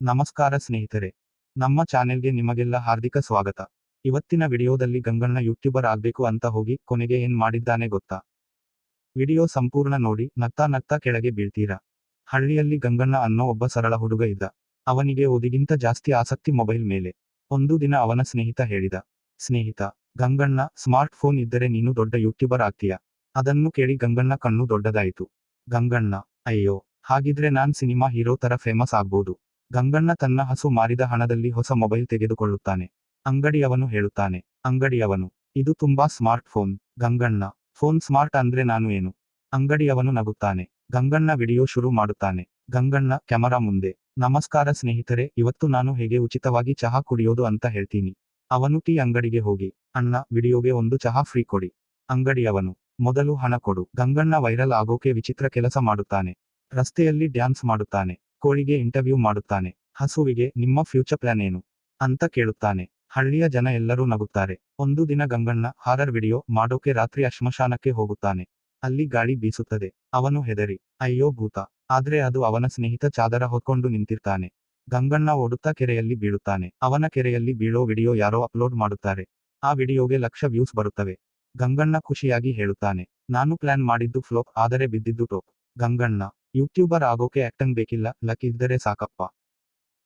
ನಮಸ್ಕಾರ ಸ್ನೇಹಿತರೆ, ನಮ್ಮ ಚಾನೆಲ್ಗೆ ನಿಮಗೆಲ್ಲ ಹಾರ್ದಿಕ ಸ್ವಾಗತ. ಇವತ್ತಿನ ವಿಡಿಯೋದಲ್ಲಿ ಗಂಗಣ್ಣ ಯೂಟ್ಯೂಬರ್ ಆಗ್ಬೇಕು ಅಂತ ಹೋಗಿ ಕೊನೆಗೆ ಏನ್ ಮಾಡಿದ್ದಾನೆ ಗೊತ್ತಾ? ವಿಡಿಯೋ ಸಂಪೂರ್ಣ ನೋಡಿ, ನಗ್ತಾ ನಗ್ತಾ ಕೆಳಗೆ ಬೀಳ್ತೀರಾ. ಹಳ್ಳಿಯಲ್ಲಿ ಗಂಗಣ್ಣ ಅನ್ನೋ ಒಬ್ಬ ಸರಳ ಹುಡುಗ ಇದ್ದ. ಅವನಿಗೆ ಓದಿಗಿಂತ ಜಾಸ್ತಿ ಆಸಕ್ತಿ ಮೊಬೈಲ್ ಮೇಲೆ. ಒಂದು ದಿನ ಅವನ ಸ್ನೇಹಿತ ಹೇಳಿದ, ಸ್ನೇಹಿತ, ಗಂಗಣ್ಣ, ಸ್ಮಾರ್ಟ್ ಫೋನ್ ಇದ್ದರೆ ನೀನು ದೊಡ್ಡ ಯೂಟ್ಯೂಬರ್ ಆಗ್ತೀಯ. ಅದನ್ನು ಕೇಳಿ ಗಂಗಣ್ಣ ಕಣ್ಣು ದೊಡ್ಡದಾಯಿತು. ಗಂಗಣ್ಣ, ಅಯ್ಯೋ, ಹಾಗಿದ್ರೆ ನಾನ್ ಸಿನಿಮಾ ಹೀರೋ ತರ ಫೇಮಸ್ ಆಗ್ಬೋದು. ಗಂಗಣ್ಣ ತನ್ನ ಹಸು ಮಾರಿದ ಹಣದಲ್ಲಿ ಹೊಸ ಮೊಬೈಲ್ ತೆಗೆದುಕೊಳ್ಳುತ್ತಾನೆ. ಅಂಗಡಿಯವನು ಹೇಳುತ್ತಾನೆ, ಅಂಗಡಿಯವನು, ಇದು ತುಂಬಾ smart phone. Ganganna, phone smart ಅಂದ್ರೆ ನಾನು ಏನು? ಅಂಗಡಿಯವನು ನಗುತ್ತಾನೆ. ಗಂಗಣ್ಣ ವಿಡಿಯೋ ಶುರು ಮಾಡುತ್ತಾನೆ. ಗಂಗಣ್ಣ ಕ್ಯಾಮರಾ ಮುಂದೆ, ನಮಸ್ಕಾರ ಸ್ನೇಹಿತರೆ, ಇವತ್ತು ನಾನು ಹೇಗೆ ಉಚಿತವಾಗಿ ಚಹಾ ಕುಡಿಯೋದು ಅಂತ ಹೇಳ್ತೀನಿ. ಅವನು ಟೀ ಅಂಗಡಿಗೆ ಹೋಗಿ, ಅಣ್ಣ, ವಿಡಿಯೋಗೆ ಒಂದು ಚಹಾ ಫ್ರೀ ಕೊಡಿ. ಅಂಗಡಿಯವನು, ಮೊದಲು ಹಣ ಕೊಡು. ಗಂಗಣ್ಣ ವೈರಲ್ ಆಗೋಕೆ ವಿಚಿತ್ರ ಕೆಲಸ ಮಾಡುತ್ತಾನೆ. ರಸ್ತೆಯಲ್ಲಿ ಡ್ಯಾನ್ಸ್ ಮಾಡುತ್ತಾನೆ. ಕೋಳಿಗೆ ಇಂಟರ್ವ್ಯೂ ಮಾಡುತ್ತಾನೆ. ಹಸುವಿಗೆ, ನಿಮ್ಮ ಫ್ಯೂಚರ್ ಪ್ಲಾನ್ ಏನು ಅಂತ ಕೇಳುತ್ತಾನೆ. ಹಳ್ಳಿಯ ಜನ ಎಲ್ಲರೂ ನಗುತ್ತಾರೆ. ಒಂದು ದಿನ ಗಂಗಣ್ಣ ಹಾರರ್ ವಿಡಿಯೋ ಮಾಡೋಕೆ ರಾತ್ರಿ ಶ್ಮಶಾನಕ್ಕೆ ಹೋಗುತ್ತಾನೆ. ಅಲ್ಲಿ ಗಾಳಿ ಬೀಸುತ್ತದೆ. ಅವನು ಹೆದರಿ, ಅಯ್ಯೋ ಭೂತ. ಆದ್ರೆ ಅದು ಅವನ ಸ್ನೇಹಿತ ಚಾದರ ಹೊತ್ಕೊಂಡು ನಿಂತಿರ್ತಾನೆ. ಗಂಗಣ್ಣ ಓಡುತ್ತಾ ಕೆರೆಯಲ್ಲಿ ಬೀಳುತ್ತಾನೆ. ಅವನ ಕೆರೆಯಲ್ಲಿ ಬೀಳೋ ವಿಡಿಯೋ ಯಾರೋ ಅಪ್ಲೋಡ್ ಮಾಡುತ್ತಾರೆ. ಆ ವಿಡಿಯೋಗೆ ಲಕ್ಷ ವ್ಯೂಸ್ ಬರುತ್ತವೆ. ಗಂಗಣ್ಣ ಖುಷಿಯಾಗಿ ಹೇಳುತ್ತಾನೆ, ನಾನು ಪ್ಲಾನ್ ಮಾಡಿದ್ದು ಫ್ಲೋಪ್, ಆದರೆ ಬಿದ್ದಿದ್ದು ಟೋಪ್. ಗಂಗಣ್ಣ, ಯೂಟ್ಯೂಬರ್ ಆಗೋಕೆ ಆಕ್ಟಂಗ್ ಬೇಕಿಲ್ಲ, ಲಕ್ ಇದ್ದರೆ ಸಾಕಪ್ಪ.